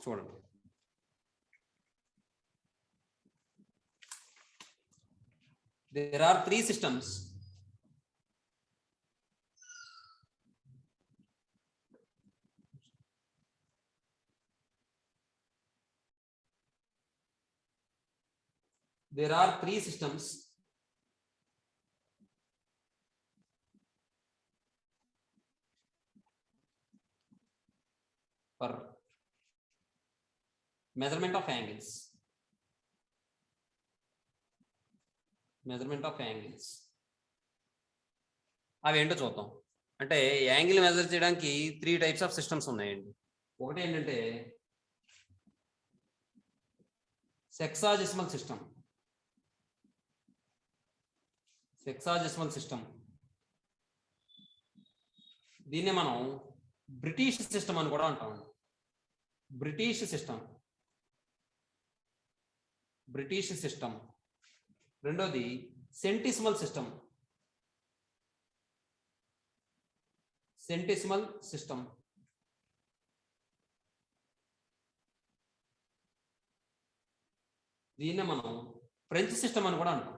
చూడండి. There are 3 systems. There are 3 systems for measurement of angles. Measurement of angles అవి ఏంటో చూద్దాం. అంటే యాంగిల్ మెజర్ చేయడానికి 3 టైప్స్ ఆఫ్ సిస్టమ్స్ ఉన్నాయండి. ఒకటి ఏంటంటే సెక్సాజెసిమల్ సిస్టమ్. సెక్సాజెసిమల్ సిస్టమ్ దీన్ని మనం బ్రిటిష్ సిస్టమ్ అని కూడా అంటాం. British system. రెండోది సెంటిసిమల్ సిస్టమ్. దీన్నే మనం ఫ్రెంచ్ సిస్టమ్ అని కూడా అంటాం.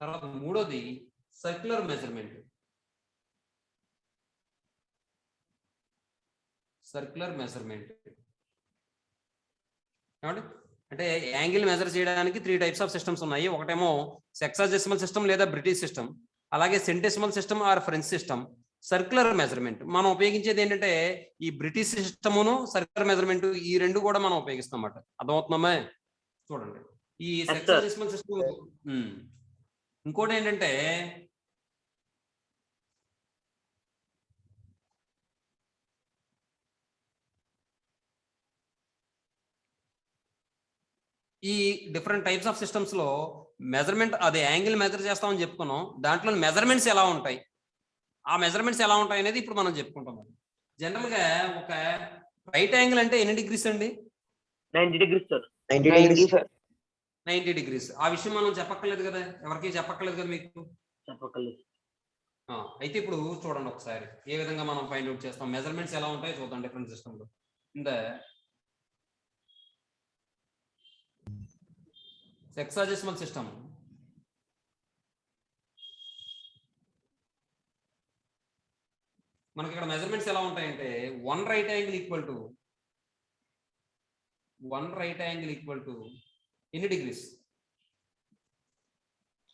తర్వాత మూడోది సర్క్యులర్ మెజర్మెంట్. అంటే యాంగిల్ మెజర్ చేయడానికి 3 టైప్స్ ఆఫ్ సిస్టమ్స్ ఉన్నాయి. ఒకటేమో సెక్సాజెసిమల్ సిస్టమ్ లేదా బ్రిటిష్ సిస్టమ్, అలాగే centesimal system or French system. Circular measurement మనం ఉపయోగించేది ఏంటంటే ఈ బ్రిటిష్ సిస్టమును సర్క్యులర్ మెజర్మెంట్ ఈ రెండు కూడా మనం ఉపయోగిస్తాం అన్నమాట. అర్థమవుతుందమ్మా? చూడండి, ఈ సెక్సాజెసిమల్ సిస్టమ్ ఇంకోటి ఏంటంటే ఈ డిఫరెంట్ టైప్స్ ఆఫ్ సిస్టమ్స్ లో మెజర్మెంట్ అదే యాంగిల్ మెజర్ చేస్తామని చెప్పుకున్నాం. దాంట్లో మెజర్మెంట్స్ ఎలా ఉంటాయి, ఆ మెజర్మెంట్స్ ఎలా ఉంటాయి అనేది ఇప్పుడు మనం చెప్పుకుంటాం. జనరల్ గా ఒక రైట్ యాంగిల్ అంటే ఎన్ని డిగ్రీస్ అండి? 90 degrees సార్. 90 degrees. ఆ విషయం మనం చెప్పక్కర్లేదు కదా, ఎవరికి చెప్పక్కర్లేదు కదా మీకు. చెప్పక్కర్లేదు. అయితే ఇప్పుడు చూడండి ఒకసారి ఏ విధంగా మనం ఫైండ్ అవుట్ చేస్తాం, మెజర్మెంట్స్ ఎలా ఉంటాయో చూద్దాం డిఫరెంట్ సిస్టమ్ లో. ఇన్ ద సెక్సాజెసిమల్ సిస్టమ్ మనకి ఇక్కడ మెజర్మెంట్స్ ఎలా ఉంటాయంటే one right angle equal to ఎన్ని డిగ్రీస్?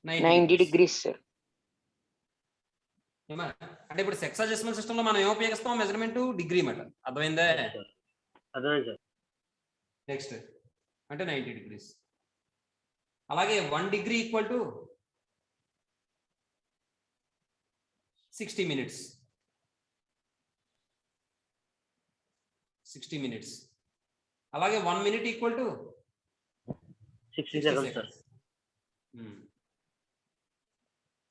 90 degrees sir. అంటే ఇప్పుడు సెక్సాజెసిమల్ సిస్టమ్ లో మనం ఏం ఉపయోగిస్తాం? మెజర్మెంట్ డిగ్రీ మాట. అర్థమైందా? నెక్స్ట్ అంటే 90 degrees. అలాగే 1 degree equal to 60 minutes. 60 minutes. అలాగే 1 minute equal to 60 seconds.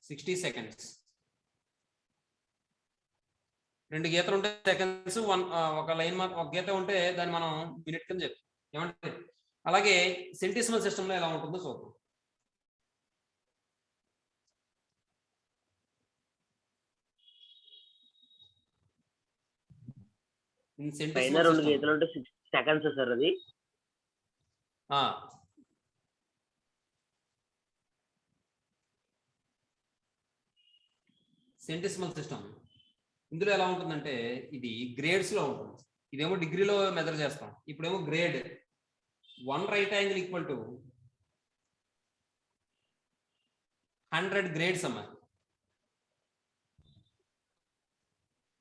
60 seconds. 2 గీతలు ఉంటే సెకండ్స్, ఒక లైన్ ఒక గీత ఉంటే దాన్ని మనం మినిట్ కింద చెప్తాం. ఏమంటే అలాగే సెంటిసిమల్ సిస్టమ్ లో ఎలా ఉంటుందో చూద్దాం. పైన 2 గీతలు ఉంటే 6 seconds సార్ అది. సెంటిసిమల్ సిస్టమ్ ఇందులో ఎలా ఉంటుందంటే ఇది గ్రేడ్స్ లో ఉంటుంది. ఇదేమో డిగ్రీలో మెజర్ చేస్తాం, ఇప్పుడేమో grade. 1 right angle equal to 100 grades అమ్మా.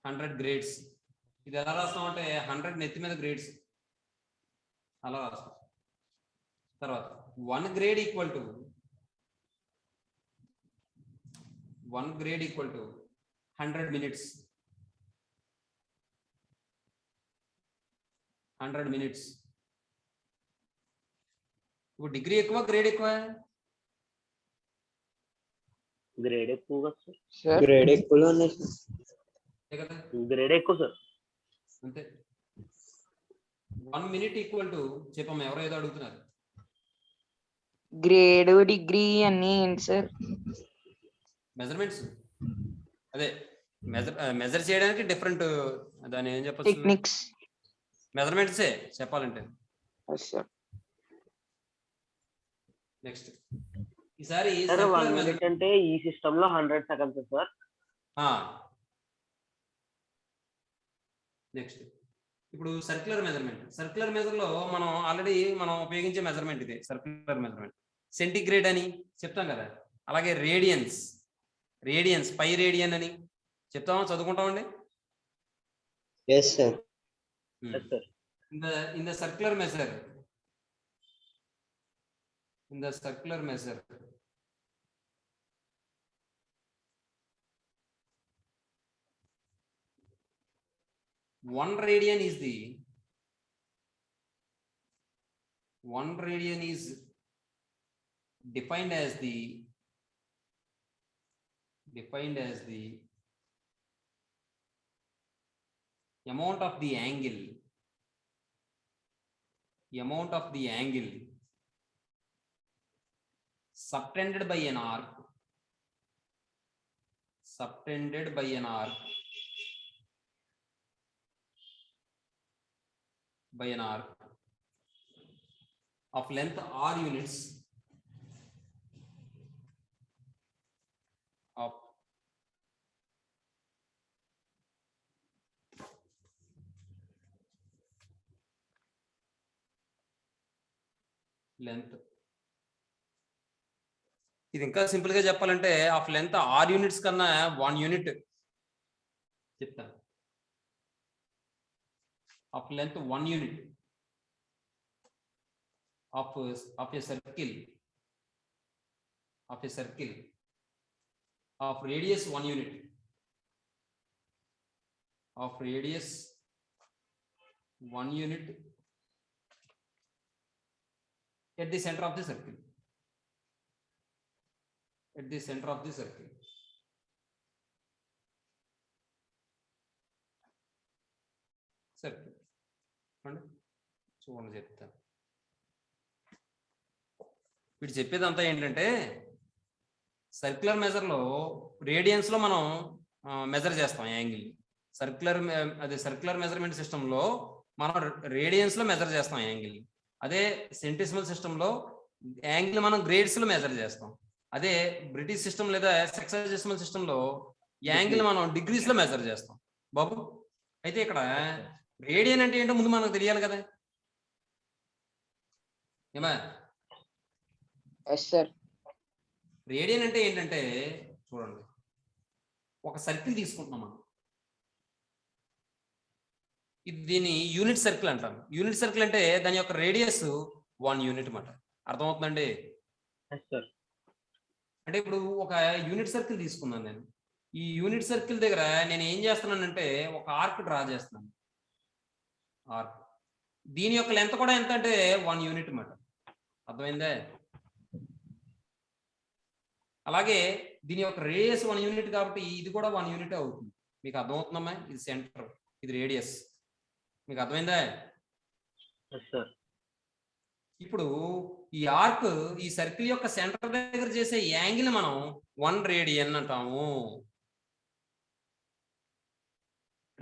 100 గ్రేడ్స్. ఇది ఎలా రాస్తాం అంటే 100 నెత్తి మీద గ్రేడ్స్ అలా రాస్తాం. తర్వాత 1 grade equal to 100 minutes. 100 minutes. ఇప్పుడు డిగ్రీ ఎక్కువ గ్రేడ్ ఎక్కువ? గ్రేడ్ ఎక్కువ సార్. గ్రేడ్ ఎక్కువలో ఉన్నాయి కదా. గ్రేడ్ ఎక్కువ సార్. అంతే. 1 minute ఈక్వల్ టు చెప్పమ్మా, ఎవరో ఏదో అడుగుతున్నారు. గ్రేడ్ డిగ్రీ అన్ని ఏంటి సార్? మెజర్మెంట్స్ అదే మెజర్ చేయడానికి డిఫరెంట్ దాని ఏం చెప్పచ్చు, టెక్నిక్స్. మెజర్మెంట్సే చెప్పాలంటే. Yes sir. నెక్స్ట్ ఈసారి సార్ circular 1 measure- మినిట్ అంటే ఈ సిస్టమ్ లో 100 సెకండ్స్ సార్. నెక్స్ట్ ఇప్పుడు సర్క్యులర్ మెజర్మెంట్. సర్క్యులర్ మెజర్ లో మనం ఆల్రెడీ మనం ఉపయోగించే మెజర్మెంట్ ఇదే సర్క్యులర్ మెజర్మెంట్. సెంటిగ్రేడ్ అని చెప్తాం కదా, అలాగే రేడియన్స్ పై రేడియన్ అని చెప్తామా, చదువుకుంటామండి. Yes, sir. Yes, sir. In the circular measure, one radian is defined as the amount of the angle subtended by an arc of length r units of length. ఇది ఇంకా simple గా చెప్పాలంటే of length are units కన్నా 1 unit చెప్తాను. Of length 1 unit of a circle of radius 1 unit at the center of the circle. Circle. చూడండి చెప్తా. వీడు చెప్పేదంతా ఏంటంటే సర్క్యులర్ మెజర్ లో రేడియన్స్ లో మనం మెజర్ చేస్తాం యాంగిల్. సర్క్యులర్ మెజర్మెంట్ సిస్టమ్ లో మనం రేడియన్స్ లో మెజర్ చేస్తాం యాంగిల్. అదే సెంటిసిమల్ సిస్టమ్ లో యాంగిల్ మనం గ్రేడ్స్ లో మెజర్ చేస్తాం. అదే బ్రిటిష్ సిస్టమ్ లేదా సెక్సాడెసిమల్ సిస్టమ్ లో యాంగిల్ మనం డిగ్రీస్ లో మెజర్ చేస్తాం బాబు. అయితే ఇక్కడ రేడియన్ అంటే ఏంటో ముందు మనకు తెలియాలి కదా, ఏమా? Yes sir. రేడియన్ అంటే ఏంటంటే చూడండి, ఒక సర్కిల్ తీసుకుంటున్నాం మనం, దీన్ని యూనిట్ సర్కిల్ అంటాం. యూనిట్ సర్కిల్ అంటే దాని యొక్క రేడియస్ 1 యూనిట్ అన్నమాట. అర్థమవుతుందండి? అంటే ఇప్పుడు ఒక యూనిట్ సర్కిల్ తీసుకున్నాను నేను. ఈ యూనిట్ సర్కిల్ దగ్గర నేను ఏం చేస్తున్నానంటే ఒక ఆర్క్ డ్రా చేస్తున్నాను. ఆర్క్ దీని యొక్క లెంత్ కూడా ఎంత అంటే 1 యూనిట్ అన్నమాట. అర్థమైందే? అలాగే దీని యొక్క రేడియస్ 1 యూనిట్ కాబట్టి ఇది కూడా 1 యూనిట్ అవుతుంది. మీకు అర్థమవుతుందమ్మా? ఇది సెంటర్, ఇది రేడియస్. మీకు అర్థమైందా? ఇప్పుడు ఈ ఆర్క్ ఈ సర్కిల్ యొక్క సెంటర్ దగ్గర చేసే యాంగిల్ మనం 1 రేడియన్ అంటాము.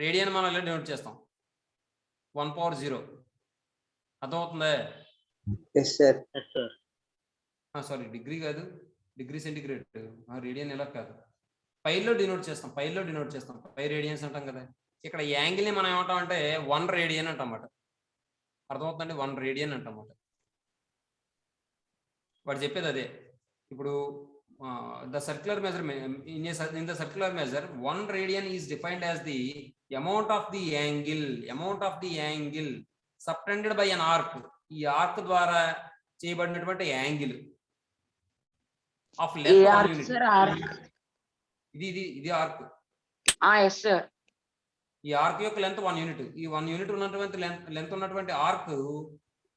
రేడియన్ మనం ఇలా డినోట్ చేస్తాం 1/0. అర్థమవుతుందా? సారీ, డిగ్రీ కాదు, డిగ్రీ సెంటిగ్రేడ్. రేడియన్ ఎలా కాదు, పైలో డినోట్ చేస్తాం. పై రేడియన్స్ అంటాం కదా. ఇక్కడ యాంగిల్ ని మనం ఏమంటాం అంటే 1 రేడియన్ అంటామాట. అర్థమవుతుందండి? 1 రేడియన్ అంటామాట. వాడు చెప్పేది అదే. ఇప్పుడు the circular measurement in the circular measure 1 radian is defined as the amount of the angle subtended by an arc. ఈ ఆర్క్ ద్వారా చేయబడినటువంటి యాంగిల్ ఆఫ్ లెంత్ 1 యూనిట్. ఇది ఆర్క్. Yes sir. ఈ ఆర్క్ యొక్క లెంత్ 1 యూనిట్. ఈ 1 unit ఉన్నటువంటి length ఉన్నటువంటి arc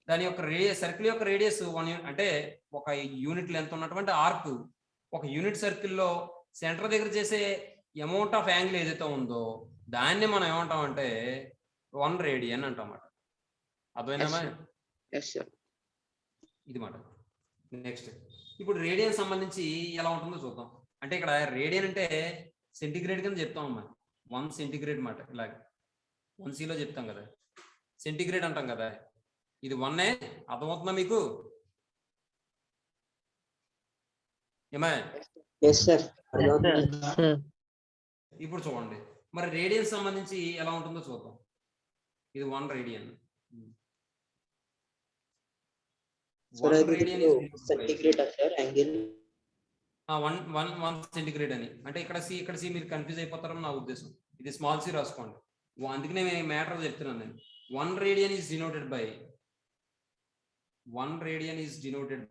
దాని యొక్క సర్కిల్ యొక్క రేడియస్ 1 యూనిట్. అంటే ఒక యూనిట్ లెంత్ ఉన్నటువంటి ఆర్క్ ఒక యూనిట్ సర్కిల్లో సెంటర్ దగ్గర చేసే అమౌంట్ ఆఫ్ యాంగిల్ ఏదైతే ఉందో దాన్ని మనం ఏమంటాం అంటే 1 రేడియన్ అంటామాట. అర్థమైందమ్మా? ఇది మాట. నెక్స్ట్ ఇప్పుడు రేడియన్ సంబంధించి ఎలా ఉంటుందో చూద్దాం. అంటే ఇక్కడ రేడియన్ అంటే సెంటిగ్రేడ్ కింద చెప్తాం అమ్మా. 1 సెంటిగ్రేడ్ మాట ఇలాగ 1C లో చెప్తాం కదా, సెంటిగ్రేడ్ అంటాం కదా. ఇది 1 అర్థమవుతుందా మీకు? ఏమా Yes, sir. ఇప్పుడు చూడండి, మరి రేడియన్ సంబంధించి ఎలా ఉంటుందో చూద్దాం. ఇది 1 radian. Sir, I think centigrade, sir, angle. 1 centigrade అని అంటే ఇక్కడ సి మీరు కన్ఫ్యూజ్ అయిపోతారని నా ఉద్దేశం. ఇది స్మాల్ సి రాసుకోండి. అందుకనే మ్యాటర్ చెప్తున్నాను నేను. 1 radian is denoted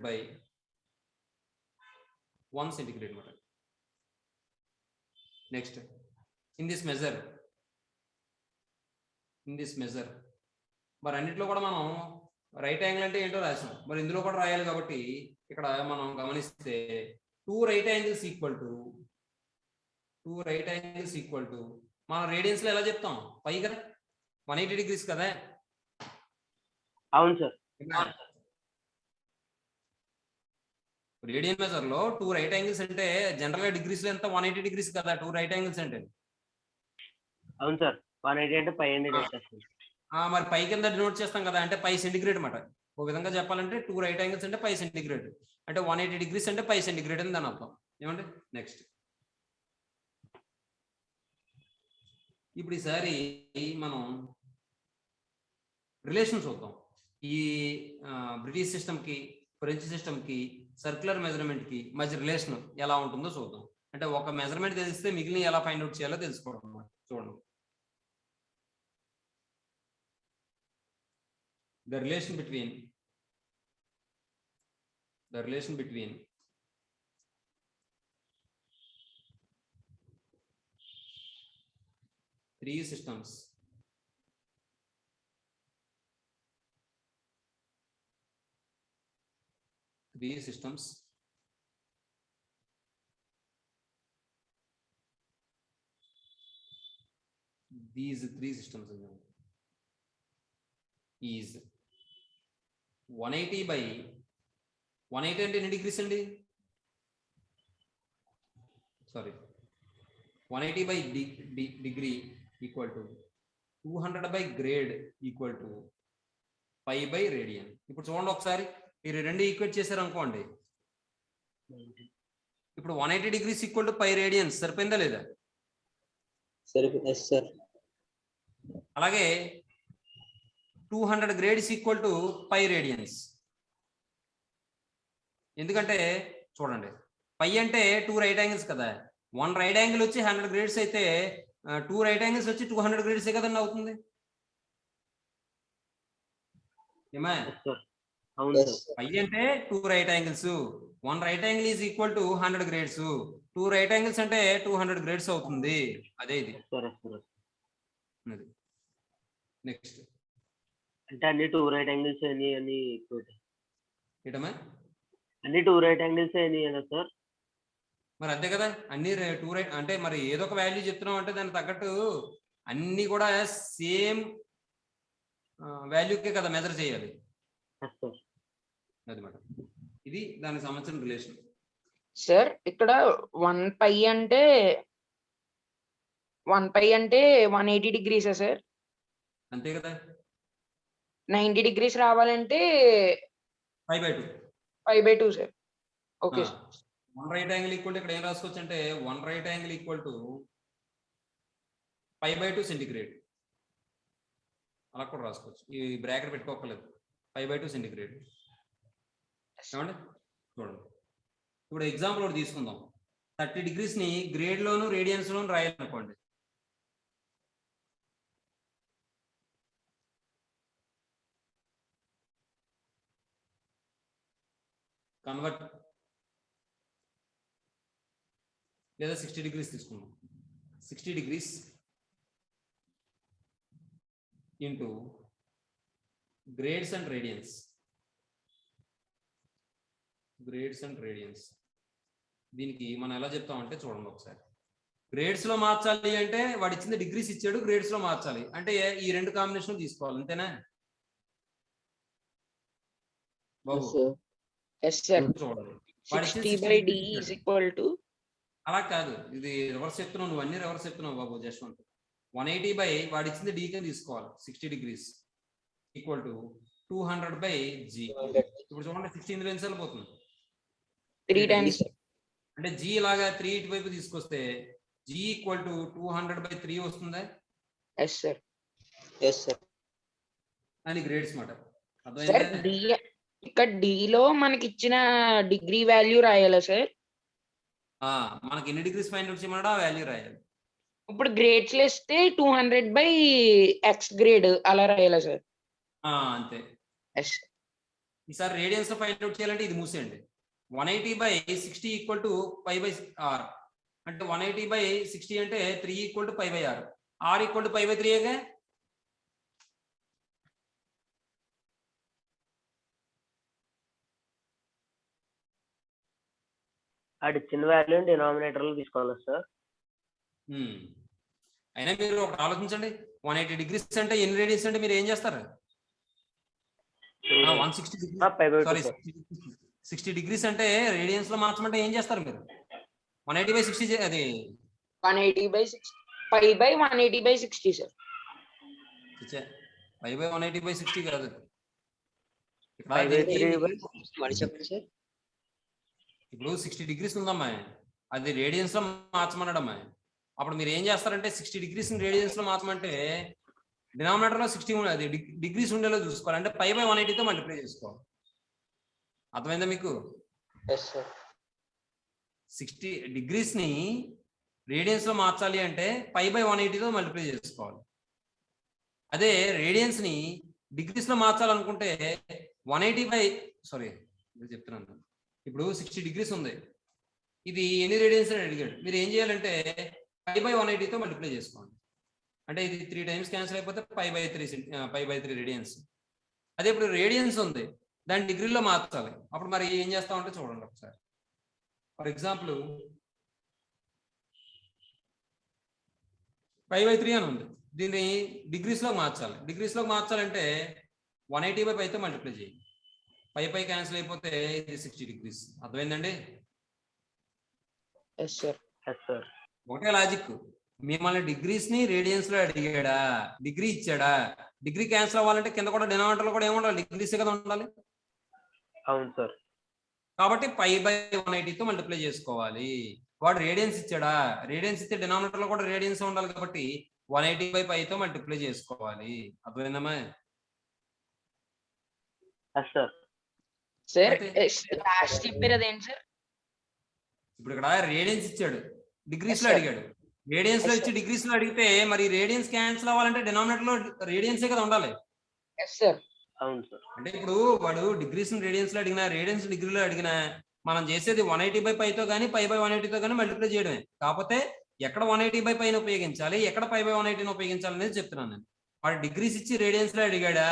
by 1 centigrade మాట. నెక్స్ట్ ఇన్ దిస్ మెజర్ మరి అన్నిట్లో కూడా మనం రైట్ యాంగిల్ అంటే ఏంటో రాసాం, మరి ఇందులో కూడా రాయాలి కాబట్టి ఇక్కడ మనం గమనిస్తే 2 రైట్ యాంగిల్స్ ఈక్వల్ టు మనం రేడియన్స్ లో ఎలా చెప్తాం? పై కదా, 180 degrees కదా. అవును సార్. రేడియన్ మెజర్ లో 2 రైట్ యాంగిల్స్ అంటే జనరల్ గా డిగ్రీస్ లో ఎంత? 180 degrees కదా 2 రైట్ యాంగిల్స్ అంటే. అవును సార్, 180 అంటే 500 మరి పై కింద డినోట్ చేస్తాం కదా, అంటే పై సెంటిగ్రేడ్ అన్నమాట. ఒక విధంగా చెప్పాలంటే 2 రైట్ యాంగిల్స్ అంటే పై సెంటిగ్రేడ్, అంటే 180 degrees అంటే పై సెంటిగ్రేడ్ అని దాని అర్థం. ఏమండి? నెక్స్ట్ ఇప్పుడు ఈసారి మనం రిలేషన్ చూద్దాం. ఈ బ్రిటిష్ సిస్టమ్ కి, ఫ్రెంచ్ సిస్టమ్ కి, సర్క్యులర్ మెజర్మెంట్ కి మధ్య రిలేషన్ ఎలా ఉంటుందో చూద్దాం. అంటే ఒక మెజర్మెంట్ తెలిస్తే మిగిలిన ఎలా ఫైండ్ అవుట్ చేయాలో తెలుసుకోవడం అన్నమాట. చూడండి, the relation between three systems these three systems is 180 by 180 అంటే ఎన్ని డిగ్రీస్ అండి? Sorry, 180 by degree equal to 200 by grade equal to pi by radian. ఇప్పుడు చూడండి ఒకసారి, మీరు రెండు ఈక్వేట్ చేశారు అనుకోండి. ఇప్పుడు 180 degrees equal to pi radians సరిపోయిందా లేదా? Yes, sir. అలాగే 200 grades equal to pi radians. ఎందుకంటే చూడండి, పై అంటే 2 రైట్ యాంగిల్స్ కదా. 1 రైట్ యాంగిల్ వచ్చి 100 grades అయితే 2 రైట్ యాంగిల్స్ వచ్చి 200 grades కదండి అవుతుంది. ఏమా? పై అంటే 2 right angles, 1 right angle is equal to 100 grades, 2 right angles అంటే 200 grades అవుతుంది. అదే ఇది. నెక్స్ట్ అంటే అన్ని 2 రైట్ యాంగిల్స్ అని ఏంటమ్మా? అన్ని 2 రైట్ యాంగిల్స్ అని సార్. మరి అంతే కదా, అన్ని 2 రైట్ అంటే మరి ఏదో ఒక వాల్యూ చెప్తున్నాం అంటే దానికి తగ్గట్టు అన్ని కూడా సేమ్ వాల్యూకే కదా మెజర్ చేయాలి. అదన్నమాట. ఇది దానికి సంబంధించిన రిలేషన్. సార్ ఇక్కడ 1 పై అంటే 180 degrees సార్. అంతే కదా. 90 degrees రావాలంటే 5/2 sir. Okay. 1 right angle equal to ఇక్కడ ఏం రాసుకోవచ్చు అంటే 1 right angle equal to 5/2 centigrade. అలా కూడా రాసుకోవచ్చు, ఈ బ్రాకెట్ పెట్టుకోకలేదు. 5/2 సెంటిగ్రేడ్. ఏమండి? చూడండి, ఇప్పుడు ఎగ్జాంపుల్ ఒకటి తీసుకుందాం. 30 degrees ని గ్రేడ్ లోను రేడియన్స్ లోను రాయాలనుకోండి. కన్వర్ట్ లేదా 60 degrees తీసుకుందాం. 60 degrees into grades and radians. దీనికి మనం ఎలా చెప్తామంటే చూడండి ఒకసారి. గ్రేడ్స్ లో మార్చాలి అంటే వాడు ఇచ్చింది డిగ్రీస్ ఇచ్చాడు, గ్రేడ్స్ లో మార్చాలి అంటే ఈ రెండు కాంబినేషన్ తీసుకోవాలి. అంతేనా బాబు? Yes sir. చూడండి, 60 by d is equal to అలా కాదు, ఇది రివర్స్ చెప్తున్నావు, నువ్వు అన్ని రివర్స్ చెప్తున్నావు బాబు జశ్వంత్. 180 బై వాడు ఇచ్చింది d కింద తీసుకోవాలి, 60 degrees equal to 200 by g. ఇప్పుడు చూడండి 60 ఇందులో ఎన్నిసార్లు పోతుంది? 3 times. అంటే g ఇలాగా 3 ఇటు వైపు తీసుకొస్తే g ఈక్వల్ టు 200 బై 3 వస్తుందా? Yes sir. Yes sir. అని గ్రేడ్స్ మాట. సార్ డి ఇక్కడ D లో మనకి ఇచ్చిన డిగ్రీ వాల్యూ రాయాలా సార్? మనకి ఎన్ని డిగ్రీస్ ఫైండ్ అవుట్ చేయమన్నాడో ఆ వాల్యూ రాయాలి. ఇప్పుడు గ్రేడ్స్ లో ఇస్తే 200 బై ఎక్స్ గ్రేడ్ అలా రాయాలా సార్? అంతే. ఎస్. ఈసారి రేడియన్స్ లో ఫైండ్ అవుట్ చేయాలంటే ఇది మూసేయండి. 180 by 60 equal to pi by r. అంటే 180 బై 60 అంటే 3 equal to pi by r. R equal to pi by 3గా. అది చిన్న వాల్యూ డినామినేటర్ లో తీసుకోవాలి సార్. అయినా మీరు ఒకటి ఆలోచించండి, 180 డిగ్రీస్ అంటే ఎన్ని రేడియన్స్ అంటే మీరు ఏం చేస్తారు? 60 డిగ్రీస్ అంటే రేడియన్స్ లో మార్చమంటే ఏం చేస్తారు మీరు? 180 బై 60 అది 180 by 60 5 by 180 by 60 sir. 5 by 180 by 60 కాదు. చెప్పండి సార్. ఇప్పుడు 60 డిగ్రీస్ ఉందమ్మా, అది రేడియన్స్ లో మార్చమన్నాడమ్మా. అప్పుడు మీరు ఏం చేస్తారంటే 60 డిగ్రీస్ రేడియన్స్ లో మార్చమంటే డినామినేటర్ లో 60 అది డిగ్రీస్ ఉండేలా చూసుకోవాలి. అంటే పై బై 180తో మల్టిప్లై చేసుకోవాలి. అర్థమైందా మీకు? 60 డిగ్రీస్ ని రేడియన్స్ లో మార్చాలి అంటే పై బై 180తో మల్టిప్లై చేసుకోవాలి. అదే రేడియన్స్ ని డిగ్రీస్ లో మార్చాలనుకుంటే 180 బై చెప్తున్నాను. ఇప్పుడు 60 డిగ్రీస్ ఉంది, ఇది ఎన్ని రేడియన్స్ అని అడిగాడు. మీరు ఏం చేయాలంటే పై బై 180తో మల్టిప్లై చేసుకోండి. అంటే ఇది 3 టైమ్స్ క్యాన్సిల్ అయిపోతే పై బై 3 రేడియన్స్. అదే ఇప్పుడు రేడియన్స్ ఉంది, దాన్ని డిగ్రీలో మార్చాలి. అప్పుడు మరి ఏం చేస్తామంటే చూడండి ఒకసారి. ఫర్ ఎగ్జాంపుల్ పై బై 3 అని ఉంది, దీన్ని డిగ్రీస్ లో మార్చాలి. డిగ్రీస్ లో మార్చాలంటే 180 బై పైతో మల్టిప్లై చేయండి. పై క్యాన్సిల్ అయిపోతే ఇది 60 డిగ్రీస్. అర్థమైందండి? ఒకటే లాజిక్. మిమ్మల్ని డిగ్రీస్ ని రేడియన్స్ లో అడిగాడా, డిగ్రీ ఇచ్చాడా, డిగ్రీ క్యాన్సిల్ అవ్వాలంటే కింద కూడా డినామినేటర్ లో కూడా ఏముండాలి? డిగ్రీస్ కదా ఉండాలి. అవును సార్. కాబట్టి పై బై 180తో మల్టిప్లై చేసుకోవాలి. వాడు రేడియన్స్ ఇచ్చాడా, రేడియన్స్ ఇస్తే డినామినేటర్ లో కూడా రేడియన్స్ ఉండాలి. కాబట్టి 180 బై పైతో మల్టిప్లై చేసుకోవాలి. అర్థమైందమ్మా? సార్ లాస్ట్ చెప్పారు అదేంటి సార్? ఇప్పుడు ఇక్కడ రేడియన్స్ ఇచ్చాడు, డిగ్రీస్ లో అడిగాడు. రేడియన్స్ లో ఇచ్చి డిగ్రీస్ లో అడిగితే మరి రేడియన్స్ క్యాన్సిల్ అవ్వాలంటే డినామినేటర్ లో రేడియన్సే కదా ఉండాలి. అంటే ఇప్పుడు వాడు డిగ్రీస్ రేడియన్స్ లో అడిగినా, రేడియన్స్ డిగ్రీలో అడిగినా మనం చేసేది 180 బై పైతో కానీ పై బై 180తో కానీ మల్టిప్లై చేయడమే. కాకపోతే ఎక్కడ 180 బై పైన ఉపయోగించాలి, ఎక్కడ పై బై 180 ఉపయోగించాలి అనేది చెప్తున్నాను నేను. వాడు డిగ్రీస్ ఇచ్చి రేడియన్స్ లో అడిగాడా,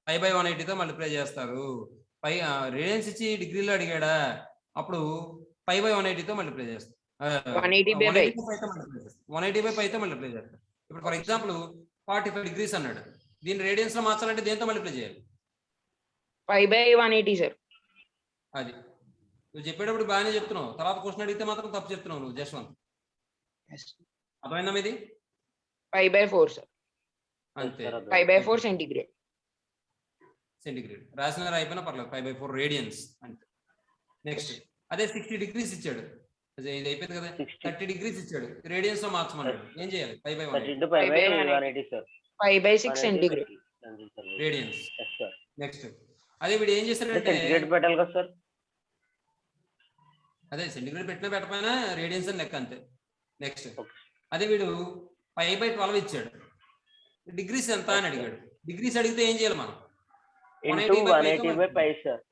పై బై 180తో మల్టిప్లై చేస్తారు. రేడియన్స్ ఇచ్చి డిగ్రీలో అడిగాడా, అప్పుడు పై బై 180తో మల్టిప్లై చేస్తారు. 180 బై పైతో మల్టిప్లై చేస్తారు. ఇప్పుడు ఫర్ ఎగ్జాంపుల్ 45 డిగ్రీస్ అన్నాడు, దీన్ని రేడియన్స్ లో మార్చాలంటే దేంతో మల్టిప్లై చేయాలి? Pi by 180 sir. అది నువ్వు చెప్పేటప్పుడు బాగానే చెప్తున్నావు, తర్వాత క్వశ్చన్ అడిగితే మాత్రం తప్పు చెప్తున్నావు నువ్వు జశ్వంత్. అర్థమైందా ఇది? Pi by 4 sir. అంతే. Pi by 4 centigrade. రాసిన అయిపోయినా పర్లేదు, 5/4 రేడియన్స్ అంటే. నెక్స్ట్ అదే 60 డిగ్రీస్ ఇచ్చాడు, ఇది అయిపోయింది కదా. 30 డిగ్రీస్ ఇచ్చాడు, రేడియన్స్ లో మార్చమన్నాడు. ఏం చేయాలి? Pi by 5 by 6 centigrade radians. Next అదే వీడు ఏం చేశాడంటే అదే సెంటిగ్రేడ్ పెట్టినా పెట్టకపోయినా రేడియన్స్ అని లెక్క అంతే. నెక్స్ట్ అదే వీడు పై బై 12 ఇచ్చాడు, డిగ్రీస్ ఎంత అని అడిగాడు. డిగ్రీస్ అడిగితే ఏం చేయాలి మనం? 180 by pi sir.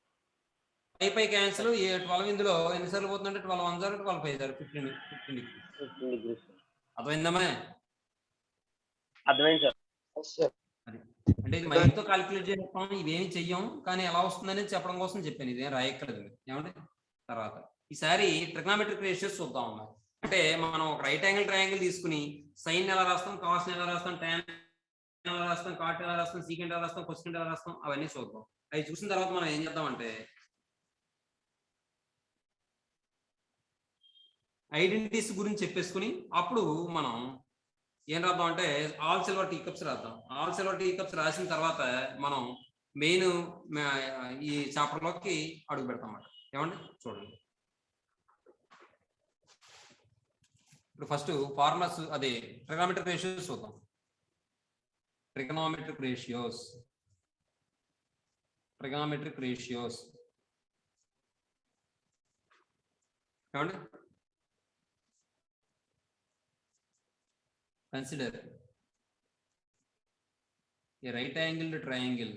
Pi cancel 12 ఇందులో ఎన్నిసార్లు పోతుందంటే 12 1 సార్ 12 5 సార్ 15 డిగ్రీస్. అర్థమైందమ్మా? అర్థమైంది సార్. అంటే ఇది మైండ్తో క్యాలిక్యులేట్ చేస్తాం, ఇవేమి చెయ్యం, కానీ ఎలా వస్తుందని చెప్పడం కోసం చెప్పాను. ఇదేం రాయక్కర్లేదు ఏమంటే. తర్వాత ఈసారి ట్రిగ్నామెట్రిక్ రేషియోస్ చూద్దాం అమ్మా. అంటే మనం ఒక రైట్ యాంగిల్ ట్రయాంగిల్ తీసుకుని సైన్ ఎలా రాస్తాం, కాస్ ఎలా రాస్తాం, టాన్ ఎలా రాస్తాం, కాట్ ఎలా రాస్తాం, సీకెంట్ ఎలా రాస్తాం, కొసెంట్ ఎలా రాస్తాం, అవన్నీ చూద్దాం. అవి చూసిన తర్వాత మనం ఏం చేద్దామంటే ఐడెంటిటీస్ గురించి చెప్పేసుకుని అప్పుడు మనం ఏం రాద్దాం అంటే ఆల్ సిల్వర్ టీ కప్స్ రాద్దాం. ఆల్ సిల్వర్ టీ కప్స్ రాసిన తర్వాత మనం మెయిన్ ఈ చాప్టర్ లోకి అడుగు పెడతాం అన్నమాట. ఏమండి చూడండి, ఇప్పుడు ఫస్ట్ ఫార్ములాస్ అదే ట్రిగనోమెట్రిక్ రేషియోస్ చూద్దాం. ట్రిగనోమెట్రిక్ రేషియోస్ ఏమండి, consider a right angled triangle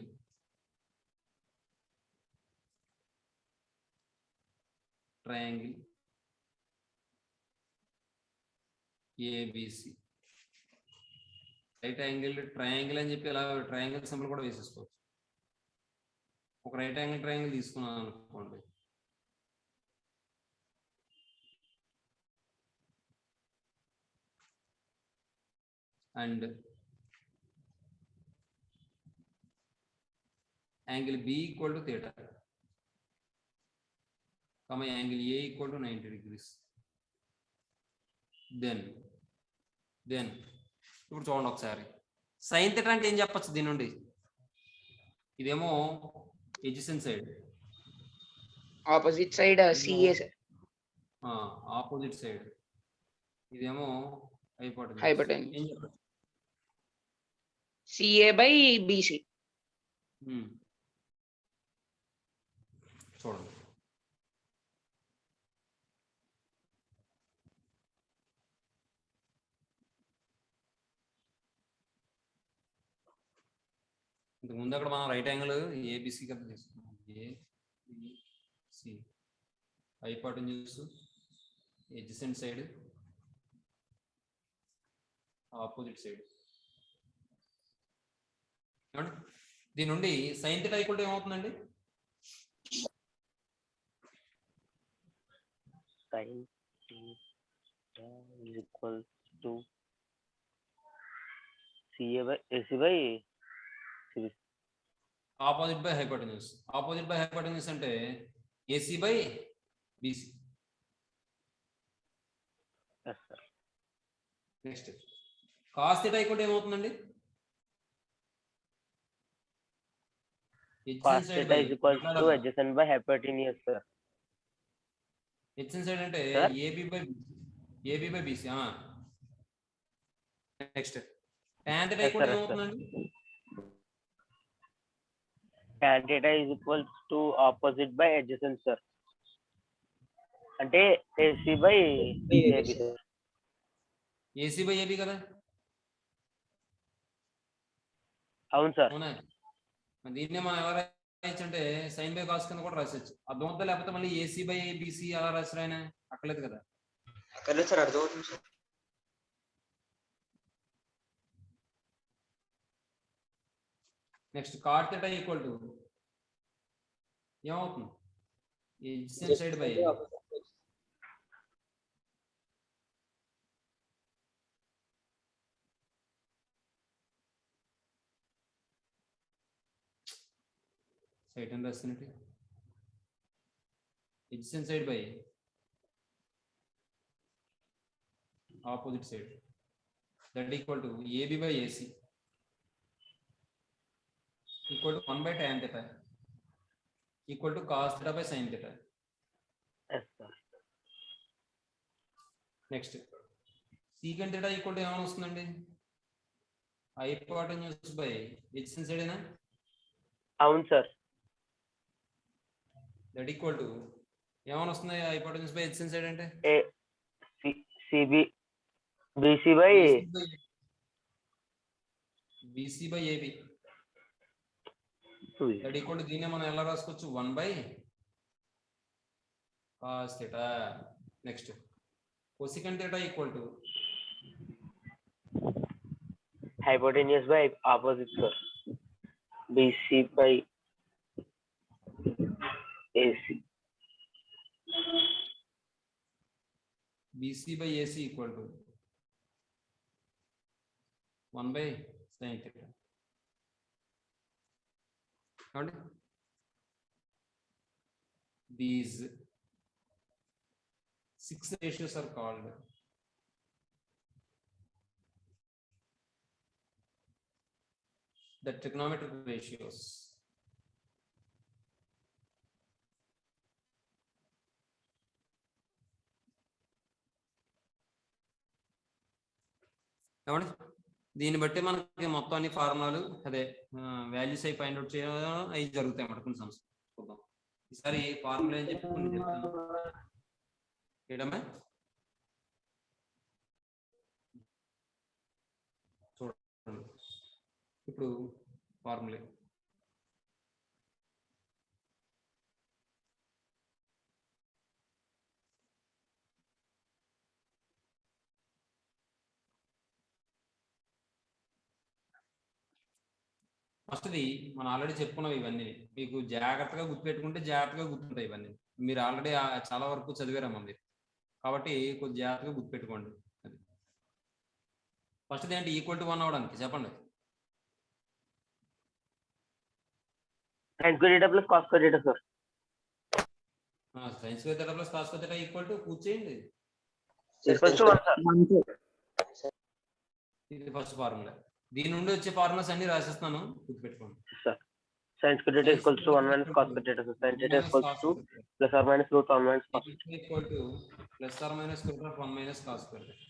ABC. Right angle triangle అని చెప్పి ఇలా ట్రయాంగిల్ సింబల్ కూడా వేసేసుకోవచ్చు. ఒక రైట్ యాంగిల్ ట్రయాంగిల్ తీసుకున్నాను అనుకోండి, and angle B equal to theta, angle A equal to 90 degrees. Then ఇప్పుడు చూడండి ఒకసారి, సైన్ థీటా అంటే ఏం చెప్పచ్చు దీని నుండి? ఇదేమో adjacent side, opposite side CA opposite side, ఇదేమో హైపోటెన్యూస్. ఏం చెప్పచ్చు? CA/BC. చూడండి, ఇంతకు ముందు అక్కడ మనం రైట్ యాంగిల్ ABC కదా తీసుకున్నాం. ABC hypotenuse, adjacent side, opposite side. దీని నుండి సైన్ థీటా ఈక్వల్ టు ఏమవుతుందండి? sin theta is equal to CA/AC by CB. Opposite by hypotenuse. Opposite by hypotenuse అంటే AC by BC. Yes, sir. Next cos theta equal to ఏమవుతుందండి? Cos theta is equal to adjacent by hypotenuse, sir. Adjacent side అంటే Sir? AB by BC. Next tan theta Yes, equal to sir. ఏమవుతుందండి? Tan theta is equal to opposite by adjacent, sir. అంటే AC by AB, sir. AC by AB కదా? అవును sir. అవునా? మరి దీన్నే మనం ఎలా రాయొచ్చు అంటే సైన్ బై కాస్ కింద కూడా రాసొచ్చు. అర్థమవుతుందా? లేకపోతే మళ్ళీ AC బై BC అలా రాసి రాయన అక్కర్లేదు కదా? అక్కర్లేదు సార్, అర్థమవుతుంది sir. Next cot theta equal to ఏమవుతుంది? ఎడ్జసెంట్ సైడ్ బై సైడ్ అని రాస్తున్నట్టు, adjacent side by opposite side, that equal to AB by AC equal to 1 by tan theta equal to cos theta by sin theta. Yes, sir. Next secant theta equal to ఏమైనా వస్తుందండి? Hypotenuse by adjacent side ఏనా? అవును sir. That equal to ఏమైనా వస్తుంది? Hypotenuse by adjacent side అంటే CB BC by BC by AB. That equal to దీన్నే మనం ఎలా రాసుకోవచ్చు? 1 by cos theta. Next cosecant theta equal to hypotenuse by opposite, sir. BC by AC. BC by AC equal to 1 by sin theta. ఏమండి? These 6 ratios are called the trigonometric ratios. ఏమండి దీన్ని బట్టి మనకి మొత్తం అన్ని ఫార్ములాలు అదే వాల్యూస్ అయి find out చేయడం అవి జరుగుతాయి అన్నమాట కొన్ని సమస్యలు. చూద్దాం ఈసారి ఫార్ములా ఏం చెప్పి కొన్ని చెప్తాను ఏడమ్మా చూడండి. ఇప్పుడు ఫార్ములా ఫస్ట్ది మనం ఆల్రెడీ చెప్పుకున్నాం. ఇవన్నీ మీకు జాగ్రత్తగా గుర్తుపెట్టుకుంటే జాగ్రత్తగా గుర్తుంటాయి. ఇవన్నీ మీరు ఆల్రెడీ చాలా వరకు చదివారమ్మా మీరు, కాబట్టి కొంచెం జాగ్రత్తగా గుర్తుపెట్టుకోండి. అది ఫస్ట్ది ఏంటి ఈక్వల్ టు 1 అవడానికి చెప్పండి. sin square theta plus cos square theta, sir. Sines square theta plus cos square theta equal to కూర్చేయండి. Equals to 1, sir. ఇది ఫస్ట్ ఫార్ములా. దీని నుండి వచ్చే ఫార్ములాస్ అన్ని రాసేస్తున్నాను, గుర్తుపెట్టుకోండి. Sir. Sin square theta equals to 1 minus cos square theta, sir. Sin theta equals to plus or minus root 1 minus cos. Equal to plus or minus root of 1 minus cos square theta.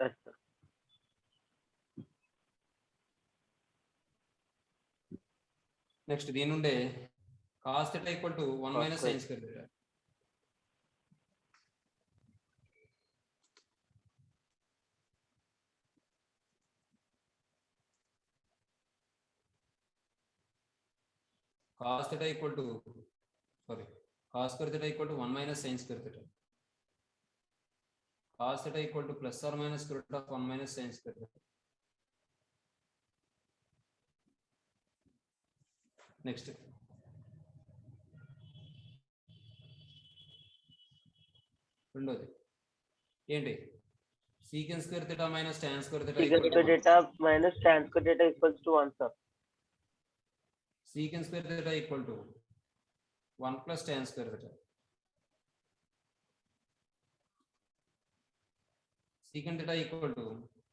Yes, sir. Next దీని నుండి cos theta equal to 1 minus sin square theta. Cos theta equal to cos square theta equal to 1 minus sin square theta. Cos theta equal to plus or minus root of 1 minus sin square theta. Next రెండోది ఏంటి secant square theta minus tan square theta Secant square theta minus tan square theta equals to 1, sir. secant square theta equal to 1 plus tan square theta. Secant theta equal to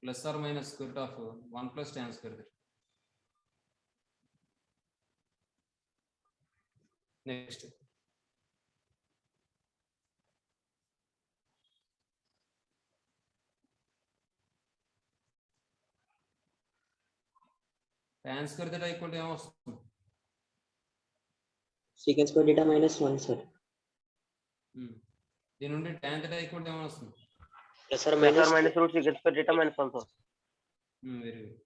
plus or minus square root of 1 plus tan square theta. Next tan square theta equal to ఏమొస్తుంది? secant square theta minus 1, sir. దీని నుండి tan theta equal to ఏమొస్తుంది? Plus or Plus or minus minus root secant square theta minus 1, sir. Very good.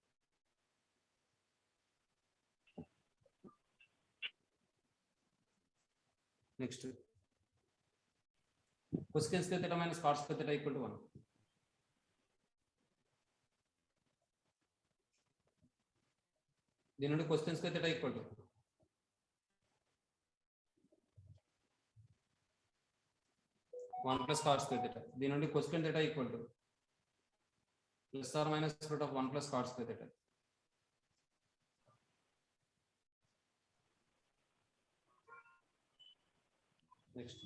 Next cosecant square theta minus cot square theta equal to 1. దీని నుండి cosecant square theta equal to 1 plus cot square theta. దీని నుండి cosecant theta equal to plus or minus root of 1 plus cot square theta. Next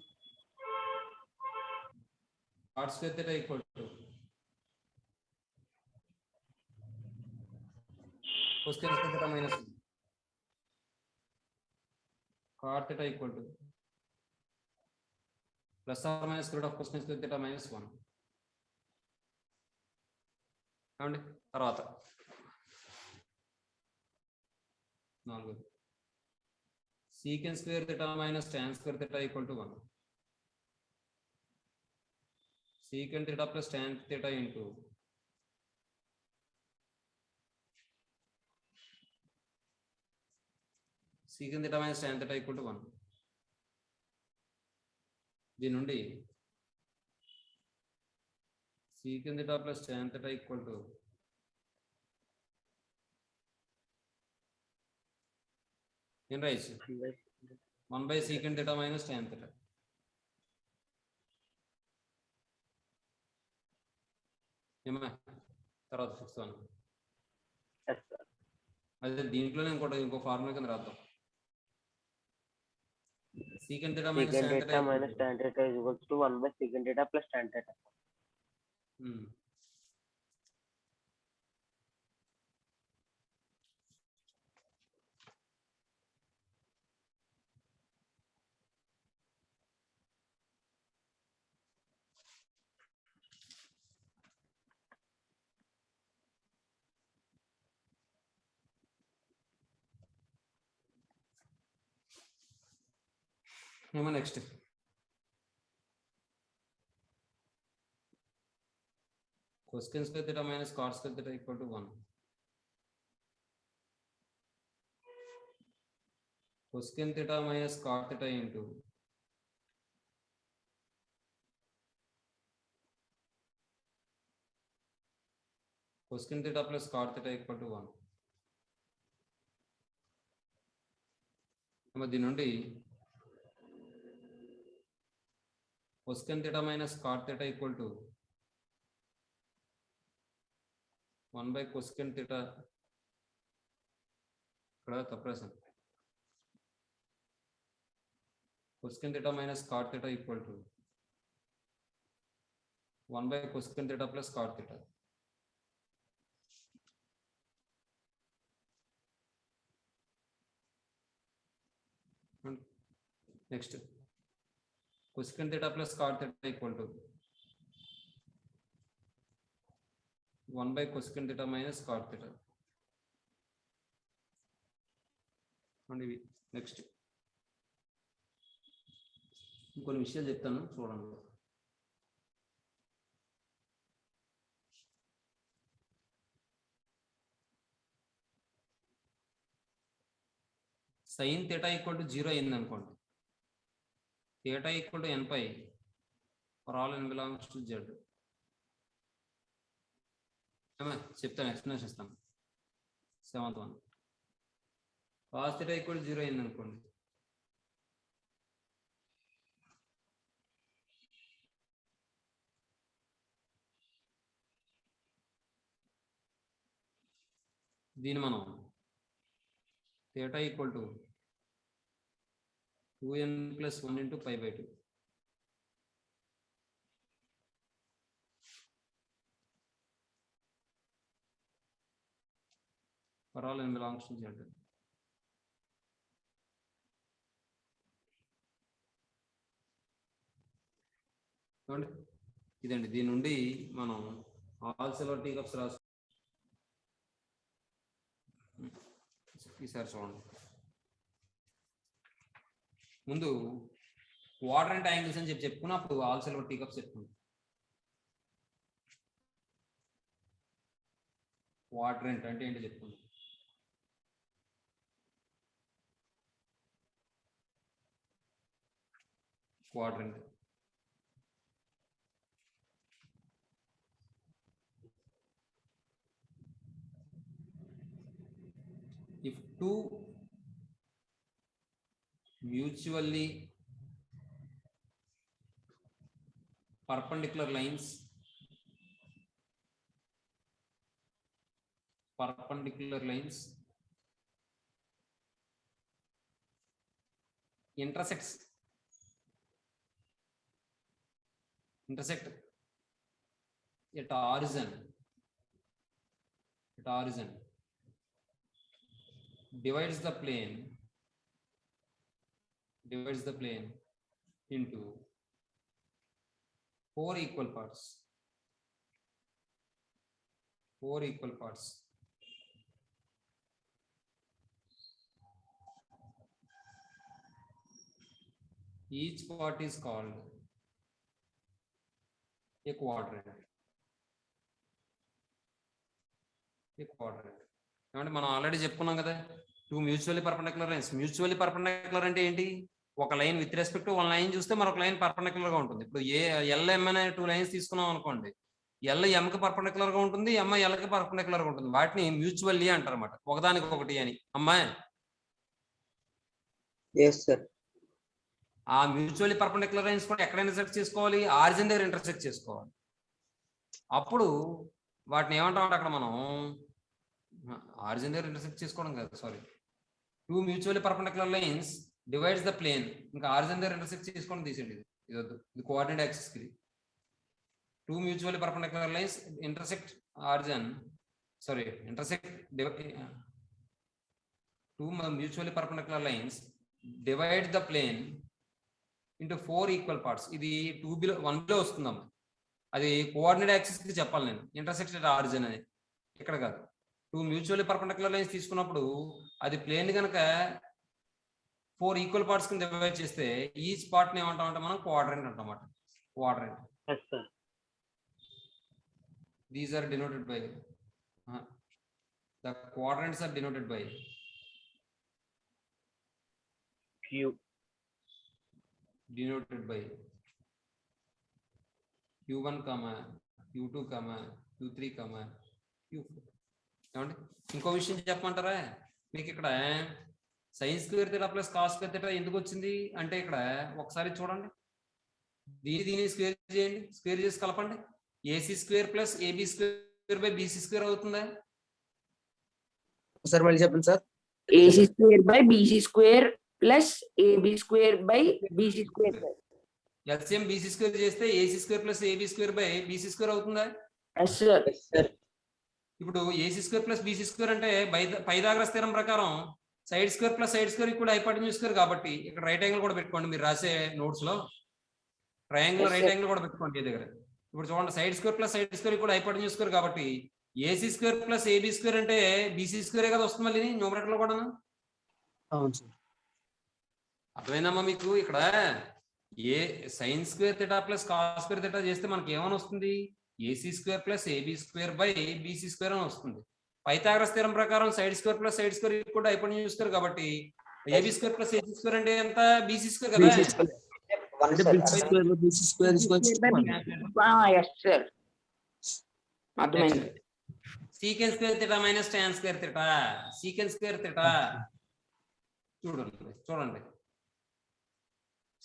cot square theta equal to cosecant square theta minus 1. Cot theta equal to plus or minus root of cosecant square theta minus 1. ఏమండి తర్వాత 4 secant square theta minus tan square theta equal to 1. Secant theta plus tan theta into secant theta minus tan theta equal to 1. దీని నుండి secant theta plus tan theta equal to ఏం రాయొచ్చు 1 by secant theta minus tan theta. ఏమా తర్వాత 6th one. Yes, sir. అదే దీంట్లోనే ఇంకో formula కింద రాద్దాం. secant theta minus secant tan theta theta minus tan theta is equals to 1 by secant theta plus tan theta. Next. Cosecant square theta minus cot square theta equal to 1. Cosecant theta minus cot theta into cosecant theta plus cot theta equal to 1. దీని నుండి cosecant theta minus cot theta equal to 1 by cosecant theta. ఇక్కడ తప్పేసాను. Cosecant theta minus cot theta equal to 1 by cosecant theta plus cot theta. Next, cosecant theta plus cot theta equal to 1 by cosecant theta minus cot theta. And next, ఇంకొన్ని విషయాలు చెప్తాను చూడండి. sin theta equal to 0 అయింది అనుకోండి, theta equal to n pi for all n belongs to z. చెప్తాను, explanation ఇస్తాను. 7th one, cos theta equal to 0 అయింది అనుకోండి, దీన్ని మనం theta equal to 2n plus 1 into pi by 2. For all n belongs to z. ఇదండి, దీని నుండి మనం ఆల్ సిల్వర్ టీ కప్స్ రాసు. ఈసారి చూడండి, ముందు క్వాడ్రంట్ యాంగిల్స్ అని చెప్పుకున్నప్పుడు ఆల్ సిల్వర్ టీ కప్స్ చెప్పుకున్నాం. క్వాడ్రంట్ అంటే ఏంటో చెప్పుకున్నాం. quadrant. If two mutually perpendicular lines intersect at origin divides the plane into 4 equal parts. Each part is called a quadrant. ఏమంటే మనం ఆల్రెడీ చెప్పుకున్నాం కదా, two mutually perpendicular lines. Mutually perpendicular అంటే ఏంటి? ఒక line with respect to one line చూస్తే మరొక line perpendicular గా ఉంటుంది. ఇప్పుడు ఎల్ఎం అనే 2 లైన్స్ తీసుకున్నాం అనుకోండి, ఎల్ ఎం కి పర్పెండిక్యులర్ గా ఉంటుంది, ఎం ఎల్ కి పర్పెండిక్యులర్ గా ఉంటుంది. వాటిని మ్యూచువల్లీ అంటారు అన్నమాట, ఒకదానికి ఒకటి అని. అమ్మాయి ఆ మ్యూచువల్లీ పర్పెండిక్యులర్ లైన్స్ కూడా ఎక్కడ ఇంటర్సెక్ట్ చేసుకోవాలి? ఆరిజిన్ దగ్గర ఇంటర్సెక్ట్ చేసుకోవాలి. అప్పుడు వాటిని ఏమంటామంటే అక్కడ మనం ఆరిజిన్ దగ్గర ఇంటర్సెక్ట్ చేసుకోవడం కాదు, sorry, two mutually perpendicular lines divides the plane. ఇంకా ఆరిజిన్ దగ్గర ఇంటర్సెక్ట్ చేసుకొని తీసేయండి. ఇది వద్దు, ఇది కోఆర్డినేట్ యాక్సిస్ కి. Two mutually perpendicular lines intersect origin, sorry intersect two mutually perpendicular lines divide the plane into 4 equal parts. ఇది 2 బిలో 1 బిలో వస్తుందమ్మ. అది కోఆర్డినేట్ యాక్సిస్ కి చెప్పాలి నేను, ఇంటర్సెక్టెడ్ ఆరిజిన్ అని, ఇక్కడ కాదు. 2 మ్యూచువల్లీ పర్పెండిక్యులర్ లైన్స్ తీసుకున్నప్పుడు అది ప్లేన్ కనుక 4 ఈక్వల్ పార్ట్స్ కింద డివైడ్ చేస్తే ఈచ్ పార్ట్ ని ఏమంటామంటే మనం క్వాడ్రంట్ అంటామాట. Quadrant. Yes, sir. These are denoted by the quadrants are denoted by Q. denoted by Q1, Q2, Q3, Q4. ఏమండి ఇంకో విషయం చెప్పమంటారా? మీకు ఇక్కడ sign square theta plus cos square theta ఎందుకు వచ్చింది అంటే, ఇక్కడ ఒకసారి చూడండి, దీన్ని స్క్వేర్ చేయండి, స్క్వేర్ చేసి కలపండి. AC square plus AB square by BC square అవుతుందా? సార్ మళ్ళీ చెప్పండి sir. AC square by BC square plus AB square by BC square. LCM BC square చేస్తే AC square plus AB square by BC square అవుతుందా? Yes sir. ఇప్పుడు AC square plus BC square అంటే Pythagoras theorem ప్రకారం side square plus side square equal hypotenuse square కాబట్టి ఇక్కడ right angle కూడా పెట్టుకోండి. మీరు రాసే నోట్స్ లో ట్రయాంగిల్ రైట్ యాంగిల్ కూడా పెట్టుకోండి ఈ దగ్గర. ఇప్పుడు చూడండి, side square plus side square equal hypotenuse square కాబట్టి AC square plus AB square అంటే బీసీ స్క్వేర్ కదా వస్తుంది మళ్ళీ న్యూమరేటర్ లో కూడా. అవును సార్. అర్థమైందమ్మా మీకు? ఇక్కడ ఏ sin square theta plus cos square theta చేస్తే మనకి ఏమని వస్తుంది? AC square plus AB square by BC square అని వస్తుంది. పైథాగరస్ థీరం ప్రకారం side square plus side square కూడా హైపోటెన్యూస్ స్క్వేర్ కాబట్టి AB square plus AC square అంటే ఎంత? బీసీ స్క్వేర్ కదా. Yes sir. అర్థమైంది. Secant square theta minus tan square theta. Secant square theta చూడండి,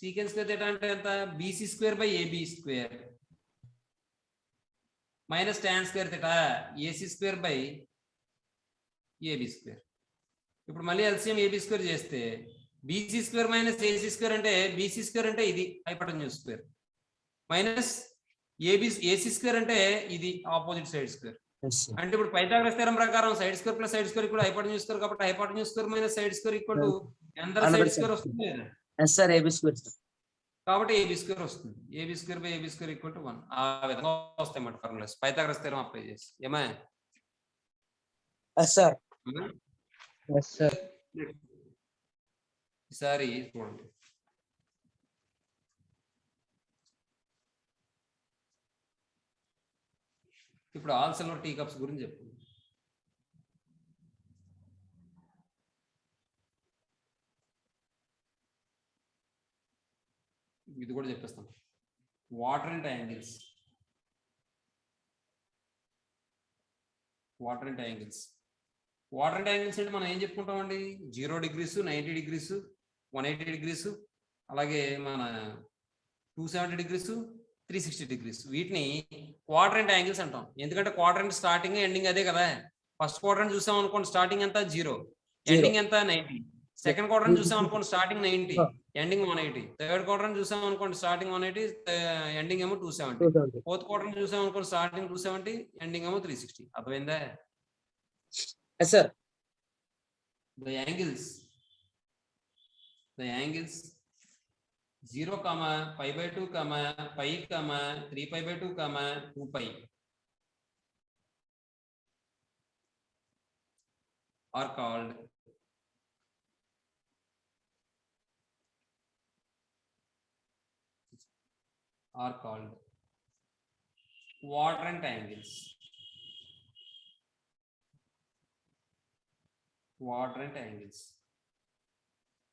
సీకెండ్ స్క్వేర్ థీటా అంటే ఎంత? BC square by AB square minus tan square theta AC square by AB square. ఇప్పుడు మళ్ళీ LCM AB square చేస్తే BC square minus AC square అంటే BC square అంటే ఇది hypotenuse square minus AC square అంటే ఇది ఆపోజిట్ సైడ్ స్క్వేర్. అంటే ఇప్పుడు పైథాగరస్ థీరం ప్రకారం side square plus side square కూడా హైపోటెన్యూస్ స్క్వేర్ కాబట్టి hypotenuse square minus side square equal to ఎంత సైడ్ స్క్వేర్ వస్తుంది కాబట్టి ఏబి స్క్వేర్ వస్తుంది. AB square by AB square equal to 1. ఆ విధంగా వస్తాయి అన్నమాట ఫార్ములాస్ పైథాగరస్ థీరం అప్లై చేసి. ఏమా? ఈసారి చూడండి, ఇప్పుడు ఆల్ సిల్వర్ టీ కప్స్ గురించి చెప్తుంది. ఇది కూడా చెప్పేస్తాం. Water and angles. Water and angles అంటే మనం ఏం చెప్పుకుంటామండి? 0 degrees, 90 degrees, 180 degrees, అలాగే మన 270 degrees, 360 degrees. వీటిని క్వాడ్రంట్ యాంగిల్స్ అంటాం. ఎందుకంటే క్వాడ్రంట్ స్టార్టింగ్ ఎండింగ్ అదే కదా. ఫస్ట్ క్వాడ్రంట్ చూసాం అనుకోండి, స్టార్టింగ్ ఎంత 0, ఎండింగ్ ఎంత 90. సెకండ్ క్వాడ్రంట్ చూసాం అనుకోండి, స్టార్టింగ్ 90, ఎండింగ్ 180. థర్డ్ క్వాడ్రంట్ చూసాం అనుకోండి, స్టార్టింగ్ 180, ఎండింగ్ ఏమో 270. ఫోర్త్ క్వాడ్రంట్ చూసాం అనుకోండి, స్టార్టింగ్ 270, ఎండింగ్ ఏమో 360. అర్థమైందా? Sir. The angles 0, pi/2, pi, 3pi/2, 2pi are called quadrant angles.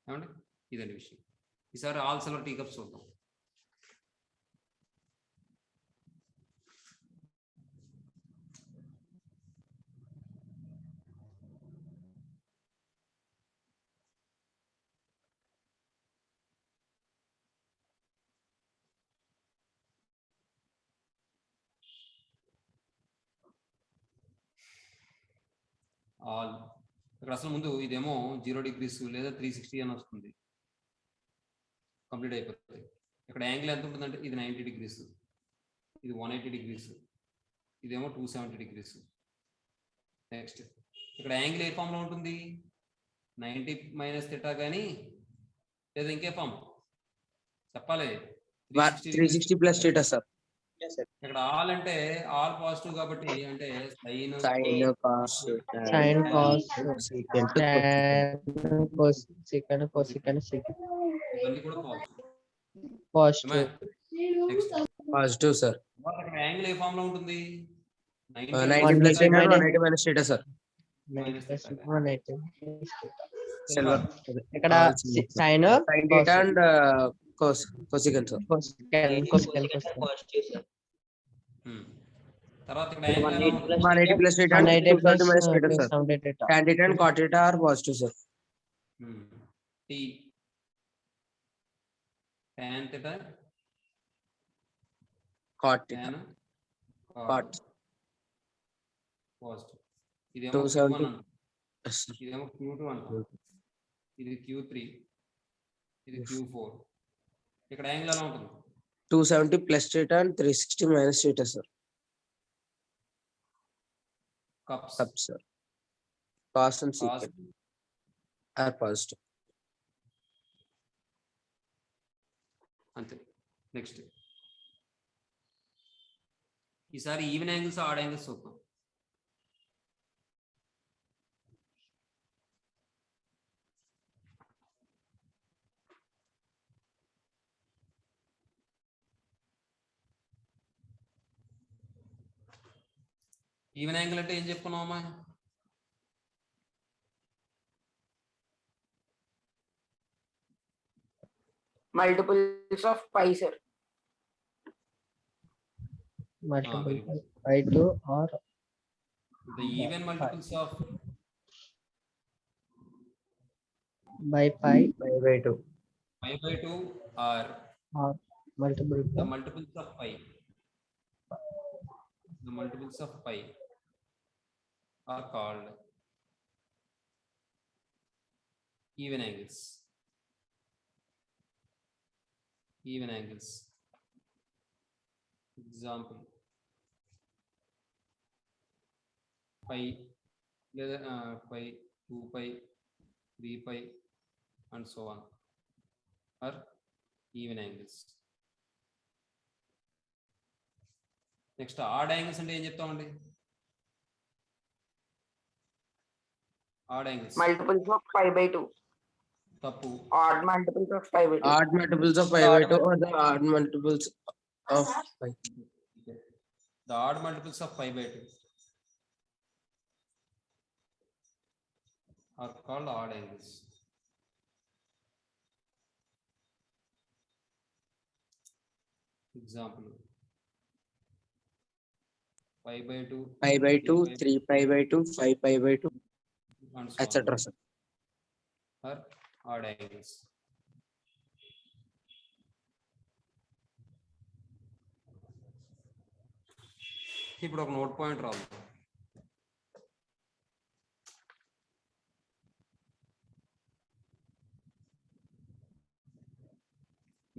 ఏమండి? ఇదండి విషయం. ఈసారి ఆల్ సిల్వర్ టీ కప్స్ చూద్దాం. ఆల్ ఇక్కడ అసలు ముందు ఇదేమో 0 degrees లేదా 360 అని వస్తుంది. కంప్లీట్ అయిపోతుంది. ఇక్కడ యాంగిల్ ఎంత ఉంటుందంటే ఇది 90 degrees, ఇది 180 degrees, ఇదేమో 270 degrees. నెక్స్ట్ ఇక్కడ యాంగిల్ ఏ ఫామ్ లో ఉంటుంది, 90 మైనస్ థీటా కానీ లేదా ఇంకే ఫామ్ చెప్పాలి. 360 ప్లస్ θ సార్. ఇక్కడ ఆల్ అంటే ఆల్ పాజిటివ్ కాబట్టి అంటే sign Sin, cos, Sin, cos, secant, tan, cosecant, cosecant, secant, ఇవన్నీ కూడా positive. positive. Next positive sir. ఇక్కడ యాంగిల్ ఏ ఫామ్ లో ఉంటుంది, 90 ప్లస్ θ 180 మైనస్ θ సార్. 180. సిల్వర్ ఇక్కడ sin, sin θ and cosecant sir. cosecant. తర్వాత ఇక్కడ యాంగిల్ ఎలా ఉంటుంది? 180 plus θ and 180 plus 270 minus θ sir. 270. tan θ and cot θ are positive sir. T tan theta cot θ tan cot positive. ఇదేమో 270. Q1 అంటాం, ఇదేమో Q2 అంటాం, ఇది Q3, ఇది Q4. ఇక్కడ యాంగిల్ ఎలా ఉంటుంది, 270 plus θ and 360 minus θ sir. Cups Cup sir. Cos and secant are positive. అంతే. నెక్స్ట్ ఈసారి ఈవెన్ యాంగిల్స్ ఆడ్ యాంగిల్స్ చూద్దాం. ఈవెన్ యాంగిల్ అంటే ఏం చెప్పుకున్నామా, Multiples of pi, sir. Multiple by 2 or the even multiples of by pi by 2. pi by 2 are or multiple the multiples of pi. The multiples of pi are called even angles. Even angles. Example, pi, pi, 2 pi, 3 pi, and so on are even angles. Next odd angles అంటే ఏం చెప్తామండి, odd angles multiples of pi by 2. తప్పు. Odd multiples of pi by 2. Odd multiples of pi by 2 or the odd multiples of pi. The odd multiples of pi by 2 are called odd angles. Example, pi by 2, Pi by 2, 3 pi by 2, 5 pi by 2, and so etc. on sir. are odd angles. ఇప్పుడు ఒక note point రాదు,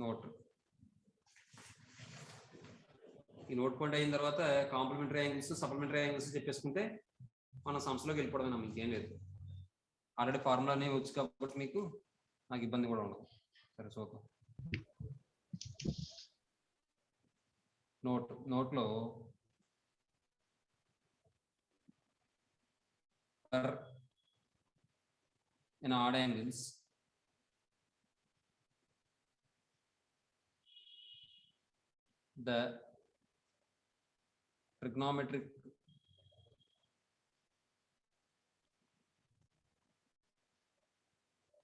note. ఈ note point అయిన తర్వాత complementary angles, supplementary angles చెప్పేసుకుంటే మన సంస్థలోకి వెళ్ళిపోవడమే, మీకు ఏం లేదు. ఆల్రెడీ ఫార్ములా అనేవి వచ్చు కాబట్టి మీకు నాకు ఇబ్బంది కూడా ఉండదు. సరే చూద్దాం. నోట్లో in odd angles the trigonometric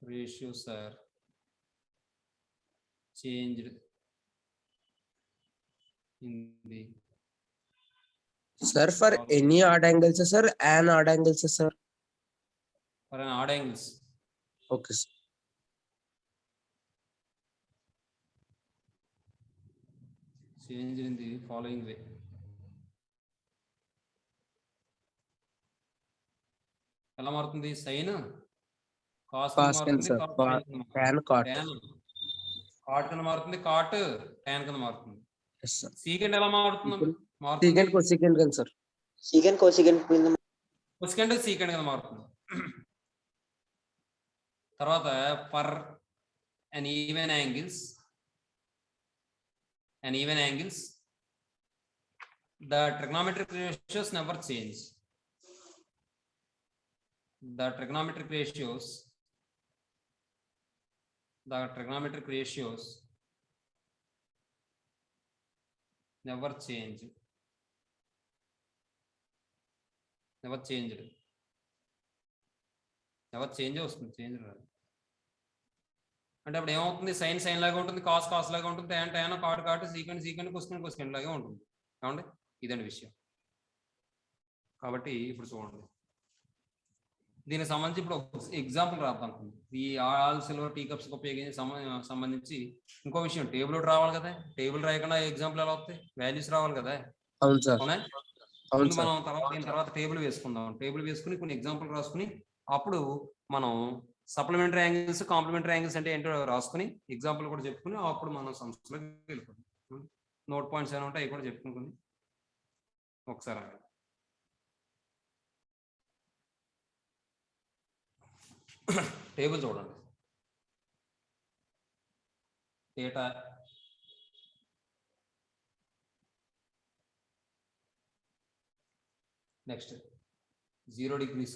ratios are changed in the Sir, for any odd angles, sir, an odd angles, sir. for an odd angles. Okay, sir. Change in the following way. ఎలా మారుతుంది, sine cos Cos can, sir. Tan, cot. Cot కింద మారుతుంది, cot tan కింద మారుతుంది. Yes, sir. Second ఎలా మారుతుంది? Secant cosecant kan sir. secant cosecant కింద cosecant second కింద మారుతుంది. తర్వాత for an even angles the trigonometric ratios never change. The trigonometric ratios never change. Never changed. Never change వస్తుంది, change రాదు. అంటే అప్పుడు ఏమవుతుంది? సైన్ సైన్ లాగా ఉంటుంది, కాస్ కాస్ లాగా ఉంటుంది, tan tan cot cot, secant secant, cosecant cosecant లాగా ఉంటుంది. ఏమండి? ఇదండి విషయం. కాబట్టి ఇప్పుడు చూడండి, దీనికి సంబంధించి ఇప్పుడు ఎగ్జాంపుల్ రాద్దాం. ఈ ఆల్ సిల్వర్ టీ కప్స్ సంబంధించి ఇంకో విషయం, టేబుల్ రావాలి కదా. టేబుల్ రాయకుండా ఎగ్జాంపుల్ ఎలా వస్తాయి? వాల్యూస్ రావాలి కదా. అవును సార్. అవునా? అవును సార్. మనం దీని తర్వాత టేబుల్ వేసుకుందాం. టేబుల్ వేసుకుని కొన్ని ఎగ్జాంపుల్ రాసుకుని అప్పుడు మనం సప్లిమెంటరీ యాంగిల్స్, కాంప్లిమెంటరీ యాంగిల్స్ అంటే ఏంటో రాసుకుని ఎగ్జాంపుల్ కూడా చెప్పుకుని అప్పుడు మనం సంస్థలోకి వెళ్ళిపోతాం. నోట్ పాయింట్స్ ఏమైనా ఉంటాయి అవి కూడా చెప్పుకుని ఒకసారి టేబుల్ చూడండి. డేటా నెక్స్ట్ 0 degrees,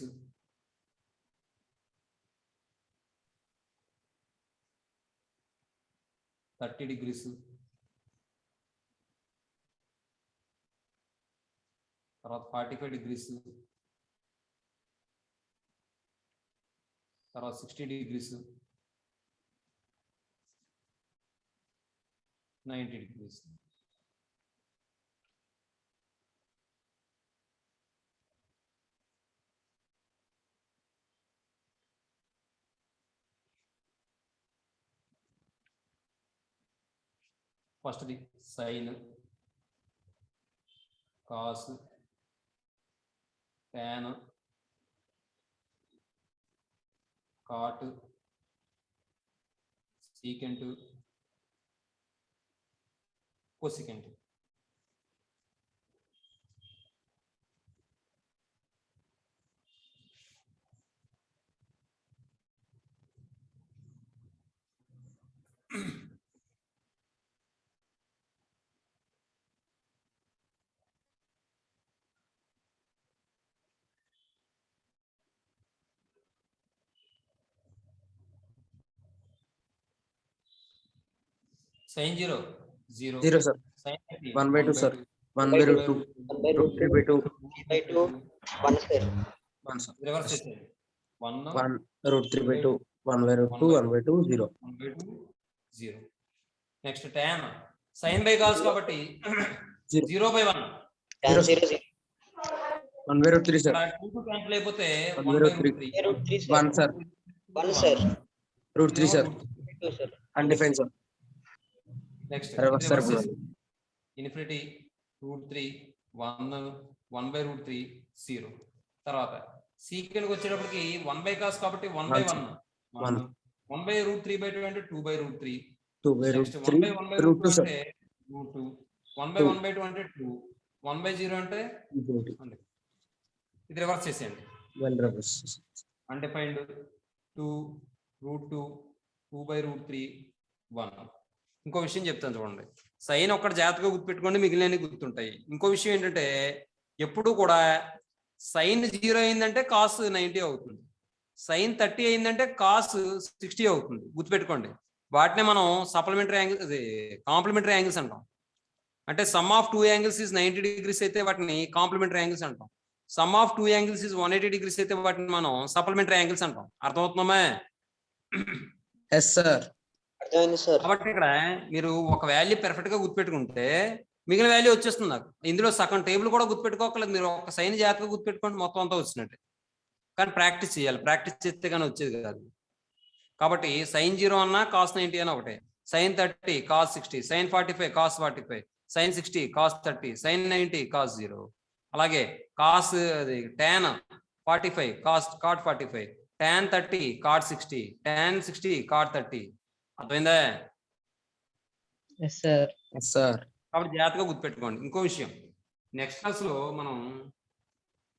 30 degrees, తర్వాత 45 degrees, తర్వాత 60 degrees, 90 degrees. First the sine, cos, tan, cot, secant, cosecant. Sin 0, 0. 0 sir. Sin 1/2 sir. 1/2. Root 3/2. 3/2 1 square 1 sir. Reverse 1 1 root 3/2. 1/2. 1/2 0. 1/2 0. Next tan sin by cos కాబట్టి 0/1. tan 0 0 1/3 sir. 2 క్యాన్సిల్ అయిపోతే 1/3. 1 sir. 1 sir Root 3 sir. 2 sir Undefined sir. Next Reverse sir. Infinity √3 1/√3 0. తర్వాత second వచ్చేటప్పటికి 1 cos కాబట్టి 1/1. 1/√3/2 అంటే 2/√3. 2/√3 root 2 sir. అంటే √2. 1/1/2 అంటే 2. 1/0 అంటే ఇది రివర్స్ చేసేయండి. Well reverse. అన్డిఫైన్డ్ 2 √2 2/√3 1. ఇంకో విషయం చెప్తాను చూడండి. సైన్ ఒక్కటి జాగ్రత్తగా గుర్తుపెట్టుకోండి, మిగిలినవి గుర్తుంటాయి. ఇంకో విషయం ఏంటంటే ఎప్పుడు కూడా సైన్ 0 అయిందంటే కాస్ 90 అవుతుంది, సైన్ 30 అయిందంటే కాస్ 60 అవుతుంది. గుర్తుపెట్టుకోండి. వాటినే మనం సప్లిమెంటరీ యాంగిల్స్, కాంప్లిమెంటరీ యాంగిల్స్ అంటాం. అంటే some of 2 angles is 90 degrees అయితే వాటిని కాంప్లిమెంటరీ యాంగిల్స్ అంటాం. Some of 2 angles is 180 degrees అయితే వాటిని మనం సప్లిమెంటరీ యాంగిల్స్ అంటాం. అర్థమవుతుందా? Yes sir. అర్థమైంది సార్. కాబట్టి ఇక్కడ మీరు ఒక వాల్యూ పెర్ఫెక్ట్ గా గుర్తుపెట్టుకుంటే మిగిలిన వాల్యూ వచ్చేస్తుంది నాకు. ఇందులో సగం టేబుల్ కూడా గుర్తుపెట్టుకోకలేదు, మీరు ఒక సైన్ జాగ్రత్తగా గుర్తుపెట్టుకోండి, మొత్తం అంతా వచ్చినట్టే. కానీ ప్రాక్టీస్ చేయాలి, ప్రాక్టీస్ చేస్తే కానీ వచ్చేది కాదు. కాబట్టి సైన్ 0 అన్నా కాస్ 90 అన్నా ఒకటే. Sine 30 cos 60, sine 45 cos 45, sine 60 cos 30, sine 90 cos 0. అలాగే cos tan 45 cot 45, tan 30 cot 60, tan 60 cot 30. అర్థమైందా? Yes sir. sir. కాబట్టి జాగ్రత్తగా గుర్తుపెట్టుకోండి. ఇంకో విషయం, నెక్స్ట్ క్లాస్ లో మనం